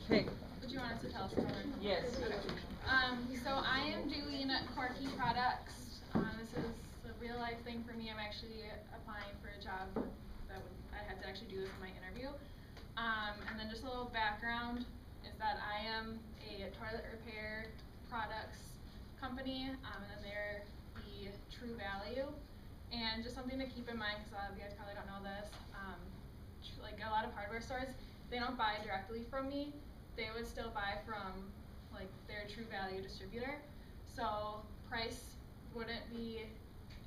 Okay. Would you want us to tell us about our company? Yes. Okay. So I am doing Corky Products. This is a real life thing for me. I'm actually applying for a job I had to actually do this in my interview. And then just a little background is that I am a toilet repair products company, and then they're the True Value. And just something to keep in mind, because a lot of you guys probably don't know this, like a lot of hardware stores, they don't buy directly from me. They would still buy from like their True Value distributor. So price wouldn't be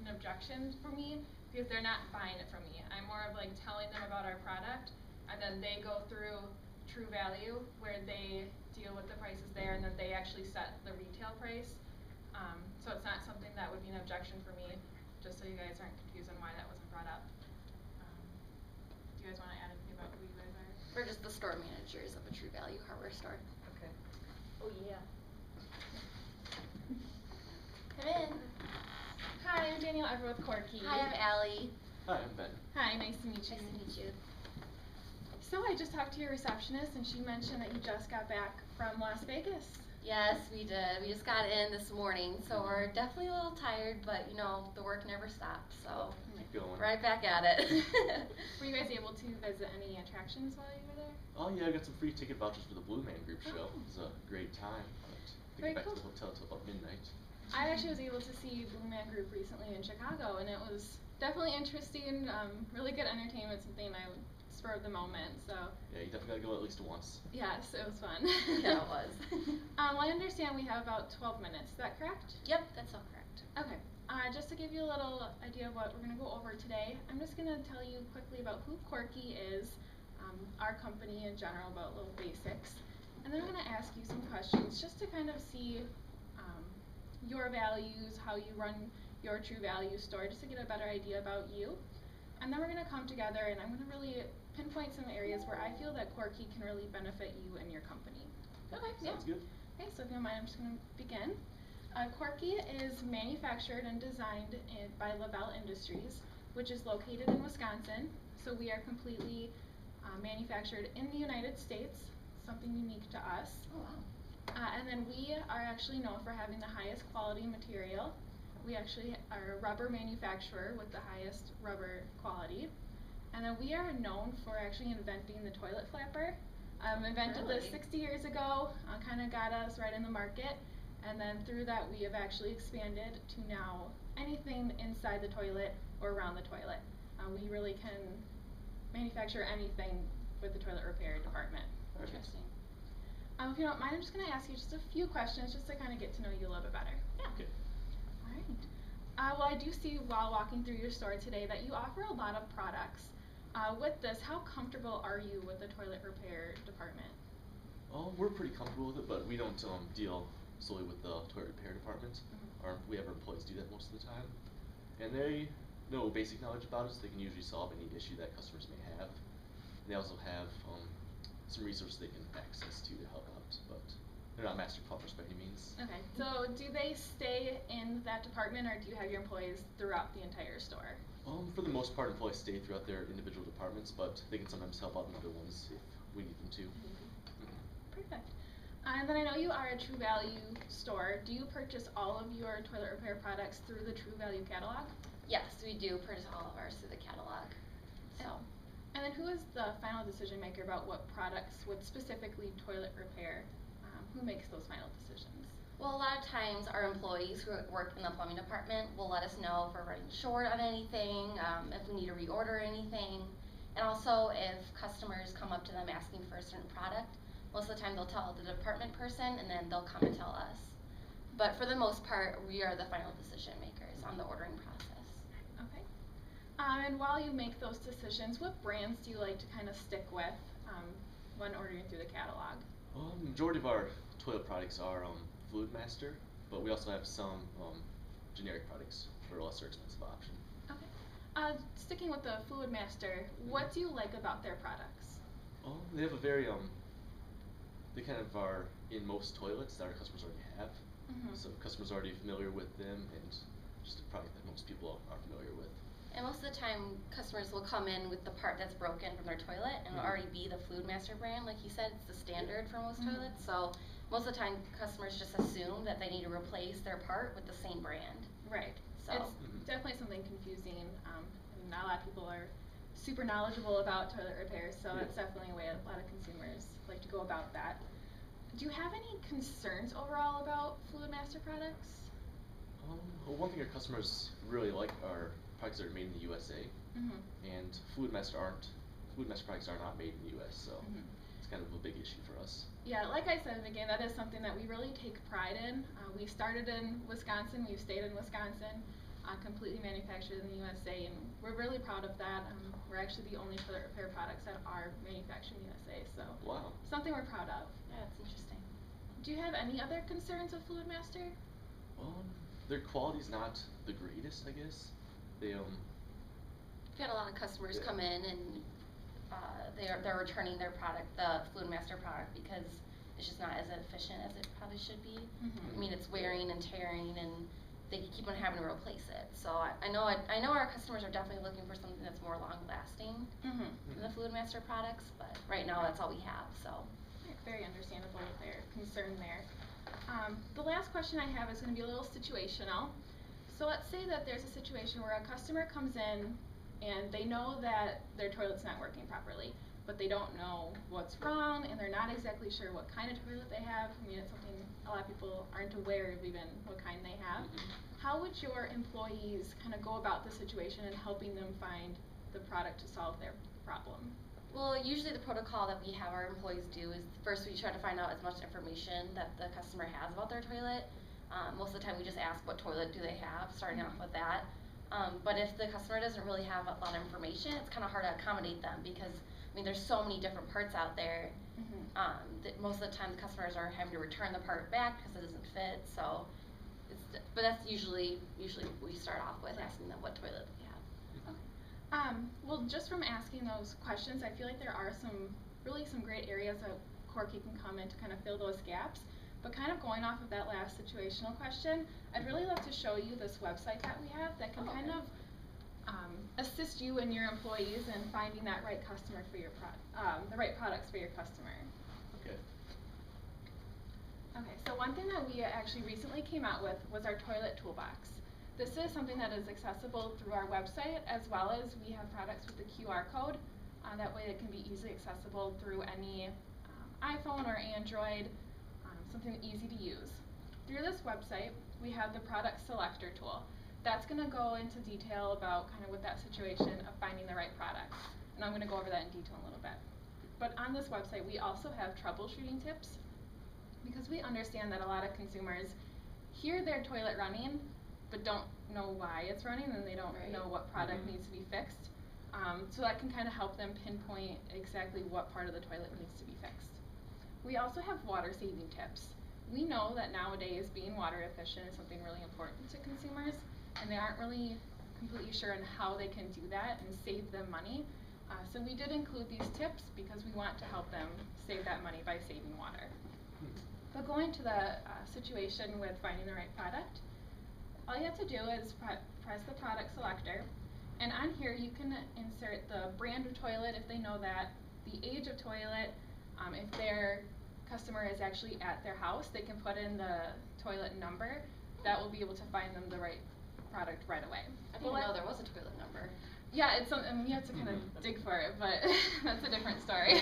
an objection for me because they're not buying it from me. I'm more of like telling them about our product, and then they go through True Value where they deal with the prices there, and then they actually set the retail price. So it's not something that would be an objection for me, just so you guys aren't confused on why that wasn't brought up. Do you guys want to add anything about who you guys are? We're just the store managers of a True Value hardware store. Okay. Oh yeah. Come in. Hi, I'm Danielle Evert with Corky. Hi, I'm Allie. Hi, I'm Ben. Hi, nice to meet you. Nice to meet you. So I just talked to your receptionist, and she mentioned that you just got back from Las Vegas. Yes, we did. We just got in this morning, so we're definitely a little tired, but you know, the work never stops, so Keep going. right back at it. Were you guys able to visit any attractions while you were there? Oh yeah, I got some free ticket vouchers for the Blue Man Group show. Oh. It was a great time. But Very get back cool. to the hotel till about midnight. I actually was able to see Blue Man Group recently in Chicago, and it was definitely interesting. Really good entertainment, something I would spur of the moment. So Yeah, you definitely gotta go at least once. yes, it was fun. Yeah, it was. Well, I understand we have about 12 minutes. Is that correct? Yep, that's all correct. Okay. Just to give you a little idea of what we're going to go over today, I'm just going to tell you quickly about who Corky is, our company in general, about little basics, and then I'm going to ask you some questions just to kind of see your values, how you run your True Value store, just to get a better idea about you. And then we're going to come together, and I'm going to really pinpoint some areas where I feel that Corky can really benefit you and your company. Okay, Sounds good. Okay, so if you don't mind, I'm just going to begin. Corky is manufactured and designed by Lavelle Industries, which is located in Wisconsin. So we are completely manufactured in the United States, something unique to us. Oh wow. And then we are actually known for having the highest quality material. We actually are a rubber manufacturer with the highest rubber quality. And then we are known for actually inventing the toilet flapper. Invented this 60 years ago, kind of got us right in the market. And then through that we have actually expanded to now anything inside the toilet or around the toilet. We really can manufacture anything with the toilet repair department. Interesting. If you don't mind, I'm just going to ask you just a few questions just to kind of get to know you a little bit better. Yeah. Okay. All right. Well, I do see while walking through your store today that you offer a lot of products. With this, how comfortable are you with the toilet repair department? We're pretty comfortable with it, but we don't deal solely with the toilet repair department. We have our employees do that most of the time, and they know basic knowledge about it, so they can usually solve any issue that customers may have. And they also have some resources they can access to help out, but they're not master plumbers by any means. Okay, so do they stay in that department, or do you have your employees throughout the entire store? For the most part, employees stay throughout their individual departments, but they can sometimes help out in other ones if we need them to. Perfect. And then I know you are a True Value store. Do you purchase all of your toilet repair products through the True Value catalog? Yes, we do purchase all of ours through the catalog. So. And then who is the final decision maker about what products would specifically toilet repair? Who makes those final decisions? Well, a lot of times our employees who work in the plumbing department will let us know if we're running short on anything, if we need to reorder anything, and also if customers come up to them asking for a certain product. Most of the time they'll tell the department person, and then they'll come and tell us. But for the most part, we are the final decision makers on the ordering process. Okay. And while you make those decisions, what brands do you like to kind of stick with when ordering through the catalog? Majority of our toilet products are Fluid Master, but we also have some generic products for a lesser expensive option. Okay. Sticking with the Fluid Master, what do you like about their products? They have a very they kind of are in most toilets that our customers already have. So customers are already familiar with them, and just a product that most people are familiar with. And most of the time, customers will come in with the part that's broken from their toilet, and it'll already be the Fluidmaster brand. Like you said, it's the standard for most toilets. So most of the time, customers just assume that they need to replace their part with the same brand. Right. So It's definitely something confusing. I mean, not a lot of people are super knowledgeable about toilet repairs, so that's definitely a way a lot of consumers like to go about that. Do you have any concerns overall about Fluidmaster products? Well, one thing our customers really like are products that are made in the USA, and Fluidmaster products are not made in the US, so it's kind of a big issue for us. Yeah, like I said, again, that is something that we really take pride in. We started in Wisconsin, we've stayed in Wisconsin, completely manufactured in the USA, and we're really proud of that. We're actually the only toilet repair products that are manufactured in the USA, so Wow. something we're proud of. yeah, it's interesting. Do you have any other concerns with Fluidmaster? Their quality's not the greatest, I guess. They We've had a lot of customers come in and they're returning their product, the Fluidmaster product, because it's just not as efficient as it probably should be. I mean, it's wearing and tearing, and they keep on having to replace it. So I know our customers are definitely looking for something that's more long lasting than the Fluidmaster products, but right now that's all we have. So very understandable with their concern there. The last question I have is going to be a little situational. So let's say that there's a situation where a customer comes in and they know that their toilet's not working properly, but they don't know what's wrong, and they're not exactly sure what kind of toilet they have. I mean, it's something a lot of people aren't aware of even what kind they have. How would your employees kind of go about the situation and helping them find the product to solve their problem? well, usually the protocol that we have our employees do is first we try to find out as much information that the customer has about their toilet. Most of the time we just ask what toilet do they have, starting off with that. But if the customer doesn't really have a lot of information, it's kind of hard to accommodate them because, I mean, there's so many different parts out there that most of the time the customers are having to return the part back because it doesn't fit. So, but that's usually we start off with asking them what toilet they have. Well, just from asking those questions, I feel like there are some great areas that Corky can come in to kind of fill those gaps. But kind of going off of that last situational question, I'd really love to show you this website that we have that can kind of assist you and your employees in finding that right customer for your the right products for your customer. Okay. Okay, so one thing that we actually recently came out with was our toilet toolbox. This is something that is accessible through our website, as well as we have products with the QR code. That way it can be easily accessible through any iPhone or Android, something easy to use. Through this website, we have the product selector tool. That's going to go into detail about kind of with that situation of finding the right product. And I'm going to go over that in detail in a little bit. But on this website, we also have troubleshooting tips, because we understand that a lot of consumers hear their toilet running but don't know why it's running, and they don't know what product needs to be fixed. So that can kind of help them pinpoint exactly what part of the toilet needs to be fixed. We also have water saving tips. We know that nowadays being water efficient is something really important to consumers, and they aren't really completely sure on how they can do that and save them money. So we did include these tips because we want to help them save that money by saving water. But going to the situation with finding the right product, all you have to do is press the product selector, and on here you can insert the brand of toilet if they know that, the age of toilet, if their customer is actually at their house, they can put in the toilet number. That will be able to find them the right product right away. I didn't know there was a toilet number. Yeah, it's something you have to kind of dig for it, but that's a different story.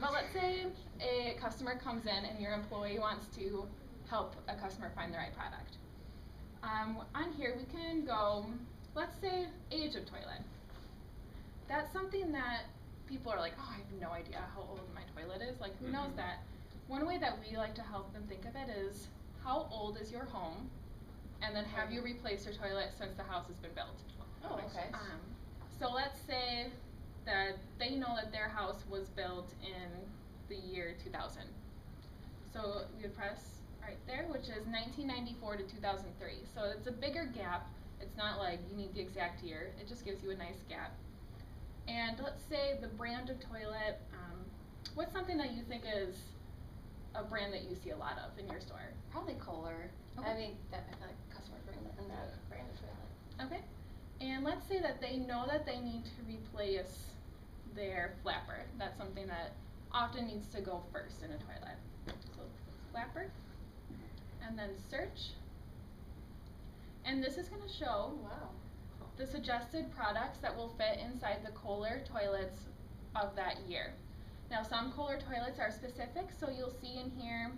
But let's say a customer comes in and your employee wants to help a customer find the right product. On here we can go, let's say age of toilet. That's something that people are like, oh, I have no idea how old my toilet is. Like, who knows that? One way that we like to help them think of it is, how old is your home? And then have you replaced your toilet since the house has been built? Oh, okay. So let's say that they know that their house was built in the year 2000. So we would press right there, which is 1994 to 2003. So it's a bigger gap. It's not like you need the exact year. It just gives you a nice gap. And let's say the brand of toilet, what's something that you think is a brand that you see a lot of in your store? Probably Kohler. Okay. I mean, I feel like customers bring in that brand of toilet. Okay. And let's say that they know that they need to replace their flapper. That's something that often needs to go first in a toilet. So flapper, and then search. And this is going to show the suggested products that will fit inside the Kohler toilets of that year. Now some Kohler toilets are specific, so you'll see in here,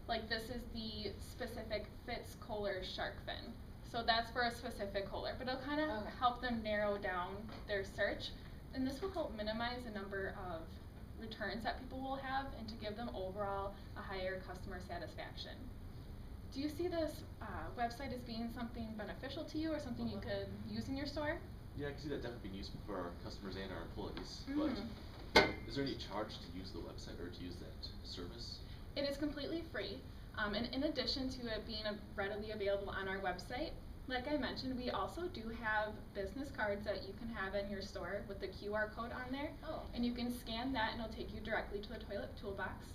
like this is the specific Fitz Kohler shark fin. So that's for a specific Kohler, but it'll kind of help them narrow down their search, and this will help minimize the number of returns that people will have and to give them overall a higher customer satisfaction. Do you see this website as being something beneficial to you or something you could use in your store? Yeah, I can see that definitely being useful for our customers and our employees. Mm-hmm. But is there any charge to use the website or to use that service? It is completely free. And in addition to it being readily available on our website, like I mentioned, we also do have business cards that you can have in your store with the QR code on there. And you can scan that and it'll take you directly to the toilet toolbox.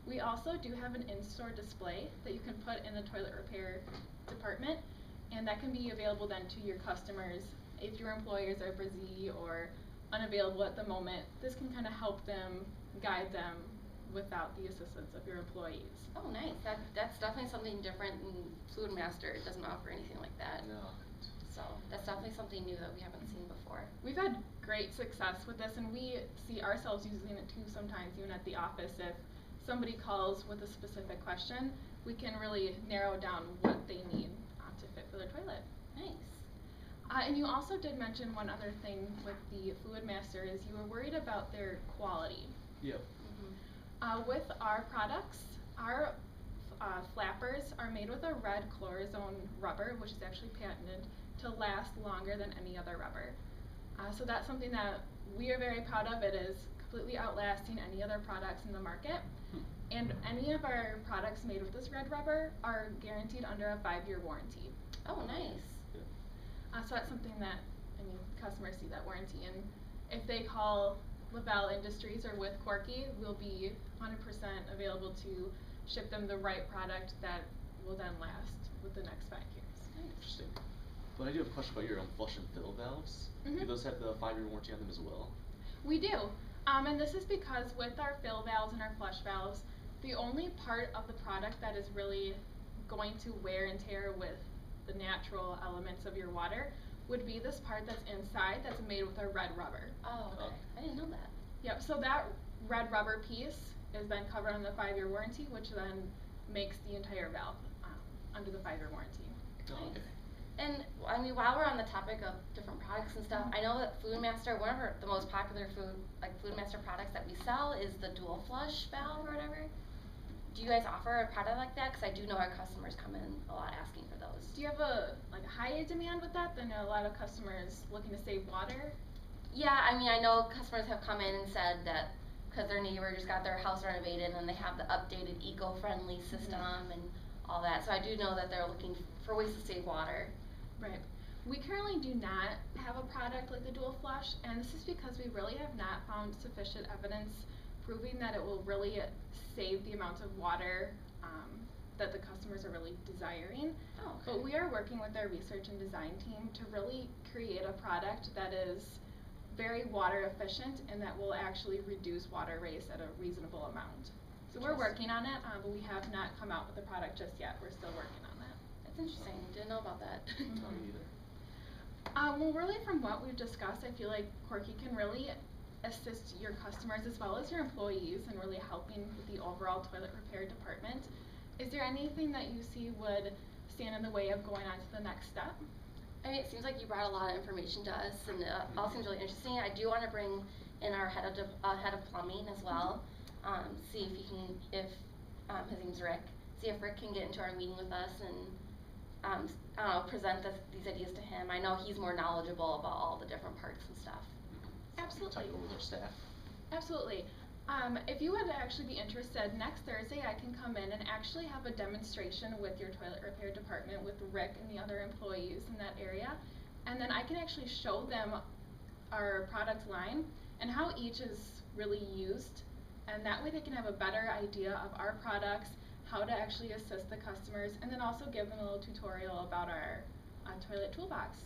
We also do have an in-store display that you can put in the toilet repair department, and that can be available then to your customers if your employers are busy or unavailable at the moment. This can kind of help them, guide them without the assistance of your employees. Oh, nice. That's definitely something different, and Fluid Master doesn't offer anything like that. No. So that's definitely something new that we haven't seen before. We've had great success with this, and we see ourselves using it too sometimes, even at the office. If somebody calls with a specific question, we can really narrow down what they need to fit for their toilet. Nice. And you also did mention one other thing with the Fluid Master is you were worried about their quality. Yep. With our products, our flappers are made with a red chlorazone rubber, which is actually patented to last longer than any other rubber. So that's something that we are very proud of. It is completely outlasting any other products in the market. And any of our products made with this red rubber are guaranteed under a 5-year warranty. Oh, nice. So that's something that, I mean, customers see that warranty, and if they call Lavelle Industries or with Corky, we'll be 100% available to ship them the right product that will then last with the next 5 years. Interesting. But I do have a question about your flush and fill valves. Do those have the 5-year warranty on them as well? We do. And this is because with our fill valves and our flush valves, the only part of the product that is really going to wear and tear with the natural elements of your water would be this part that's inside that's made with a red rubber. Oh, okay. I didn't know that. Yep, so that red rubber piece is then covered on the 5-year warranty, which then makes the entire valve under the 5-year warranty. Oh, okay. And I mean, while we're on the topic of different products and stuff, I know that Fluid Master, one of the most popular Fluid Master products that we sell is the dual flush valve or whatever. Do you guys offer a product like that? Because I do know our customers come in a lot asking for those. Do you have a high demand with that? Then a lot of customers looking to save water? Yeah, I mean, I know customers have come in and said that because their neighbor just got their house renovated and they have the updated eco-friendly system and all that. So I do know that they're looking for ways to save water. Right. We currently do not have a product like the dual flush, and this is because we really have not found sufficient evidence proving that it will really save the amount of water that the customers are really desiring. Oh, okay. But we are working with our research and design team to really create a product that is very water efficient and that will actually reduce water waste at a reasonable amount. So we're working on it, but we have not come out with a product just yet. We're still working on that. That's interesting. Didn't know about that. Not me either. Well, really from what we've discussed, I feel like Corky can really assist your customers as well as your employees in really helping with the overall toilet repair department. Is there anything that you see would stand in the way of going on to the next step? I mean, it seems like you brought a lot of information to us, and it all seems really interesting. I do want to bring in our head of plumbing as well. See if he can, his name's Rick. See if Rick can get into our meeting with us and I don't know, present these ideas to him. I know he's more knowledgeable about all the different parts and stuff. Absolutely. Talk over with our staff. Absolutely. If you would actually be interested, next Thursday I can come in and actually have a demonstration with your toilet repair department with Rick and the other employees in that area. And then I can actually show them our product line and how each is really used. And that way they can have a better idea of our products, how to actually assist the customers, and then also give them a little tutorial about our toilet toolbox.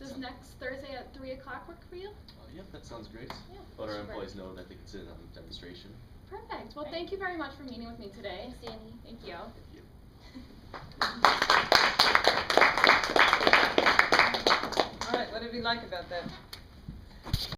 Does next Thursday at 3 o'clock work for you? Yep, that sounds great. Yeah, Let our super. employees know that they can sit in on the demonstration. Perfect. Well, Right. thank you very much for meeting with me today. Thanks, Annie. Thank you. Thank you. All right, what did we like about that?